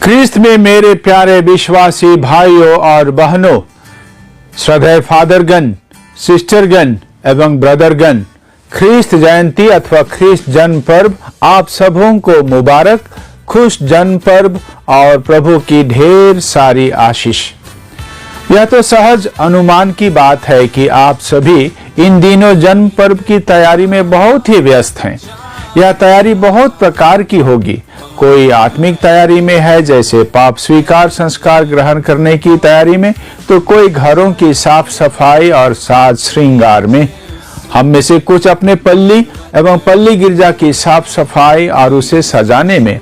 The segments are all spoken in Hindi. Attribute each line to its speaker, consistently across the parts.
Speaker 1: ख्रीस्त में मेरे प्यारे विश्वासी भाइयों और बहनों, श्रद्धेय फादरगण, सिस्टरगण एवं ब्रदरगण, ख्रीस्त जयंती अथवा ख्रीस्त जन्म पर्व आप सबों को मुबारक, खुश जन्म पर्व और प्रभु की ढेर सारी आशीष। यह तो सहज अनुमान की बात है कि आप सभी इन दिनों जन्म पर्व की तैयारी में बहुत ही व्यस्त हैं। यह तैयारी बहुत प्रकार की होगी। कोई आत्मिक तैयारी में है, जैसे पाप स्वीकार संस्कार ग्रहण करने की तैयारी में, तो कोई घरों की साफ सफाई और साज श्रृंगार में। हम में से कुछ अपने पल्ली एवं पल्ली गिरजा की साफ सफाई और उसे सजाने में।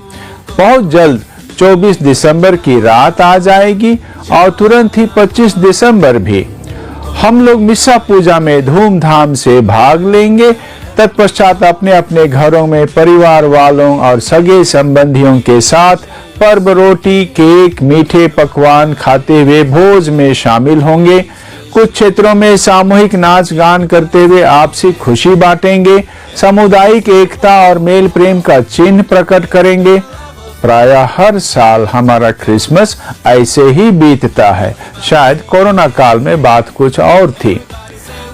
Speaker 1: बहुत जल्द 24 दिसंबर की रात आ जाएगी और तुरंत ही 25 दिसंबर भी। हम लोग मिस्सा पूजा में धूमधाम से भाग लेंगे। तत्पश्चात अपने अपने घरों में परिवार वालों और सगे संबंधियों के साथ पर्व रोटी, केक, मीठे पकवान खाते हुए भोज में शामिल होंगे। कुछ क्षेत्रों में सामूहिक नाच गान करते हुए आपसी खुशी बांटेंगे, सामुदायिक एकता और मेल प्रेम का चिन्ह प्रकट करेंगे। प्रायः हर साल हमारा क्रिसमस ऐसे ही बीतता है। शायद कोरोना काल में बात कुछ और थी।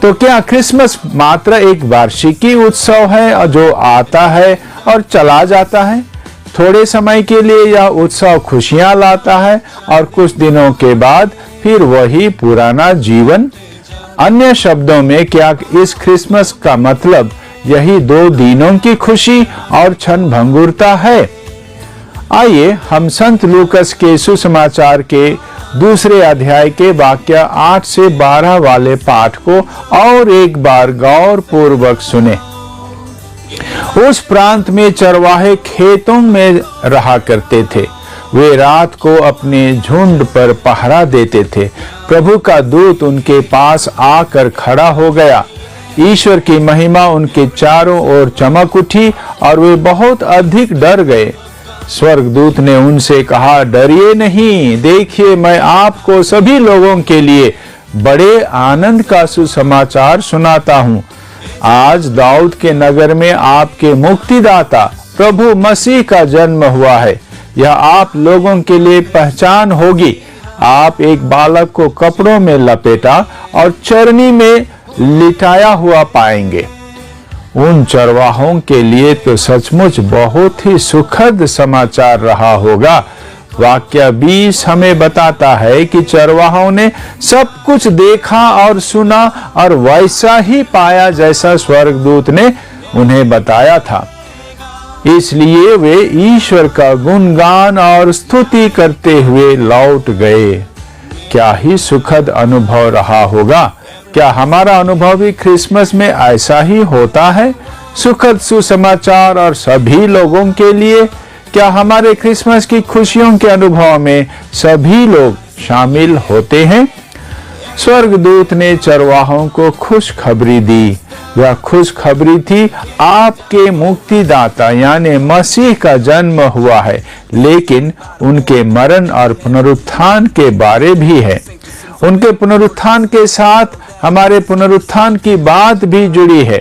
Speaker 1: तो क्या क्रिसमस मात्र एक वार्षिकी उत्सव है जो आता है और चला जाता है? थोड़े समय के लिए यह उत्सव खुशियां लाता है और कुछ दिनों के बाद फिर वही पुराना जीवन। अन्य शब्दों में, क्या इस क्रिसमस का मतलब यही 2 दिनों की खुशी और क्षण भंगुरता है? आइए हम संत लूकस के सुसमाचार के दूसरे अध्याय के वाक्य 8 से 12 वाले पाठ को और एक बार गौर पूर्वक सुने। उस प्रांत में चरवाहे खेतों में रहा करते थे। वे रात को अपने झुंड पर पहरा देते थे। प्रभु का दूत उनके पास आकर खड़ा हो गया। ईश्वर की महिमा उनके चारों ओर चमक उठी और वे बहुत अधिक डर गए। स्वर्गदूत ने उनसे कहा, डरिए नहीं, देखिए मैं आपको सभी लोगों के लिए बड़े आनंद का सुसमाचार सुनाता हूँ। आज दाऊद के नगर में आपके मुक्तिदाता प्रभु मसीह का जन्म हुआ है। यह आप लोगों के लिए पहचान होगी। आप एक बालक को कपड़ों में लपेटा और चरनी में लिटाया हुआ पाएंगे। उन चरवाहों के लिए तो सचमुच बहुत ही सुखद समाचार रहा होगा। वाक्य 20 हमें बताता है कि चरवाहों ने सब कुछ देखा और सुना और वैसा ही पाया जैसा स्वर्गदूत ने उन्हें बताया था। इसलिए वे ईश्वर का गुणगान और स्तुति करते हुए लौट गए। क्या ही सुखद अनुभव रहा होगा। क्या हमारा अनुभव भी क्रिसमस में ऐसा ही होता है? सुखद सुसमाचार और सभी लोगों के लिए। क्या हमारे क्रिसमस की खुशियों के अनुभव में सभी लोग शामिल होते हैं? स्वर्गदूत ने चरवाहों को खुशखबरी दी। यह खुशखबरी थी आपके मुक्तिदाता यानी मसीह का जन्म हुआ है, लेकिन उनके मरण और पुनरुत्थान के बारे भी है। उनके पुनरुत्थान के साथ हमारे पुनरुत्थान की बात भी जुड़ी है।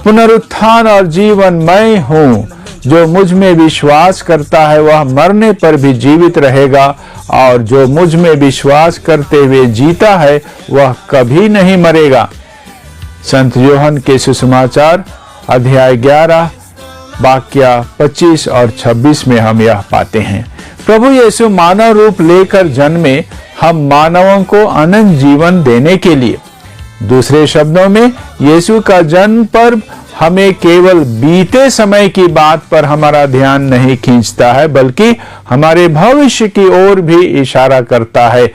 Speaker 1: पुनरुत्थान और जीवन मैं हूँ। जो मुझ में विश्वास करता है वह मरने पर भी जीवित रहेगा, और जो मुझ में विश्वास करते हुए जीता है वह कभी नहीं मरेगा। संत यूहन्ना के सुसमाचार अध्याय 11 वाक्य 25 और 26 में हम यह पाते हैं। प्रभु यीशु मानव रूप लेकर जन्मे हम मानवों को अनंत जीवन देने के लिए। दूसरे शब्दों में, यीशु का जन्म पर्व हमें केवल बीते समय की बात पर हमारा ध्यान नहीं खींचता है, बल्कि हमारे भविष्य की ओर भी इशारा करता है।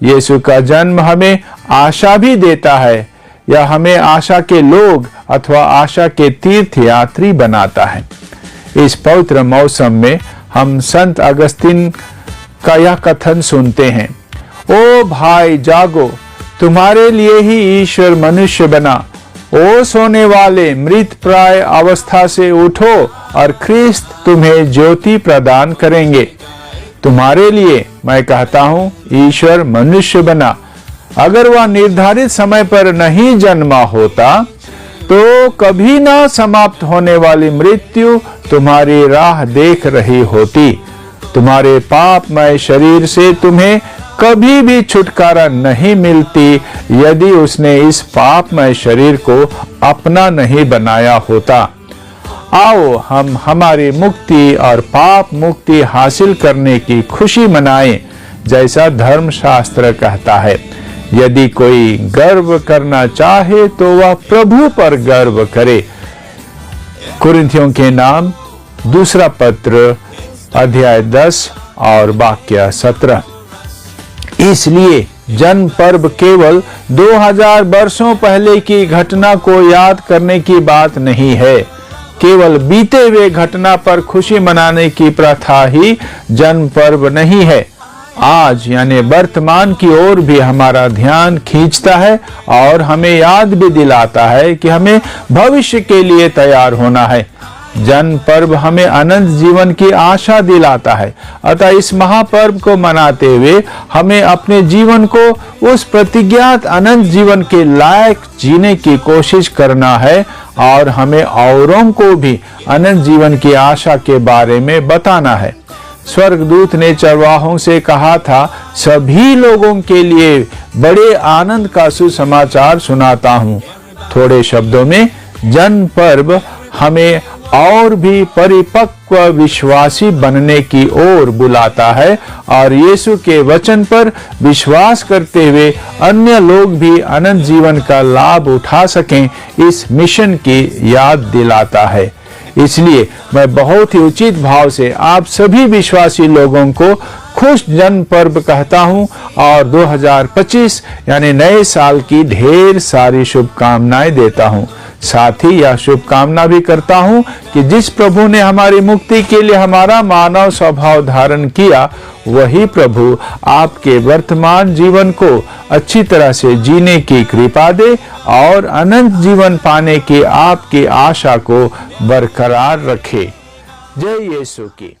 Speaker 1: यीशु का जन्म हमें आशा भी देता है। यह हमें आशा के लोग अथवा आशा के तीर्थ यात्री बनाता है। इस पवित्र मौसम में हम संत अगस्तीन का यह कथन सुनते हैं, ओ भाई जागो, तुम्हारे लिए ही ईश्वर मनुष्य बना। ओ सोने वाले, मृत प्राय अवस्था से उठो और ख्रीस्त तुम्हें ज्योति प्रदान करेंगे। तुम्हारे लिए मैं कहता हूँ, ईश्वर मनुष्य बना। अगर वह निर्धारित समय पर नहीं जन्मा होता तो कभी ना समाप्त होने वाली मृत्यु तुम्हारी राह देख रही होती। तुम्हारे पापमय शरीर से तुम्हें कभी भी छुटकारा नहीं मिलती यदि उसने इस पापमय शरीर को अपना नहीं बनाया होता। आओ हम हमारी मुक्ति और पाप मुक्ति हासिल करने की खुशी मनाएं, जैसा धर्मशास्त्र कहता है। यदि कोई गर्व करना चाहे तो वह प्रभु पर गर्व करे। कुरिन्थियों के नाम दूसरा पत्र अध्याय 10 और वाक्य 17। इसलिए जन्म पर्व केवल 2000 वर्षों पहले की घटना को याद करने की बात नहीं है। केवल बीते हुए घटना पर खुशी मनाने की प्रथा ही जन्म पर्व नहीं है। आज यानी वर्तमान की ओर भी हमारा ध्यान खींचता है और हमें याद भी दिलाता है कि हमें भविष्य के लिए तैयार होना है। जन्म पर्व हमें अनंत जीवन की आशा दिलाता है। अतः इस महापर्व को मनाते हुए हमें अपने जीवन को उस प्रतिज्ञात अनंत जीवन के लायक जीने की कोशिश करना है और हमें औरों को भी अनंत जीवन की आशा के बारे में बताना है। स्वर्गदूत ने चरवाहों से कहा था, सभी लोगों के लिए बड़े आनंद का सुसमाचार सुनाता हूँ। थोड़े शब्दों में जन्म पर्व हमें और भी परिपक्व विश्वासी बनने की ओर बुलाता है और यीशु के वचन पर विश्वास करते हुए अन्य लोग भी अनंत जीवन का लाभ उठा सकें, इस मिशन की याद दिलाता है। इसलिए मैं बहुत ही उचित भाव से आप सभी विश्वासी लोगों को खुश जन्म पर्व कहता हूं और 2025 यानी नए साल की ढेर सारी शुभकामनाएं देता हूं। साथ ही यह शुभकामना भी करता हूं कि जिस प्रभु ने हमारी मुक्ति के लिए हमारा मानव स्वभाव धारण किया, वही प्रभु आपके वर्तमान जीवन को अच्छी तरह से जीने की कृपा दे और अनंत जीवन पाने की आपकी आशा को बरकरार रखे। जय यीशु की।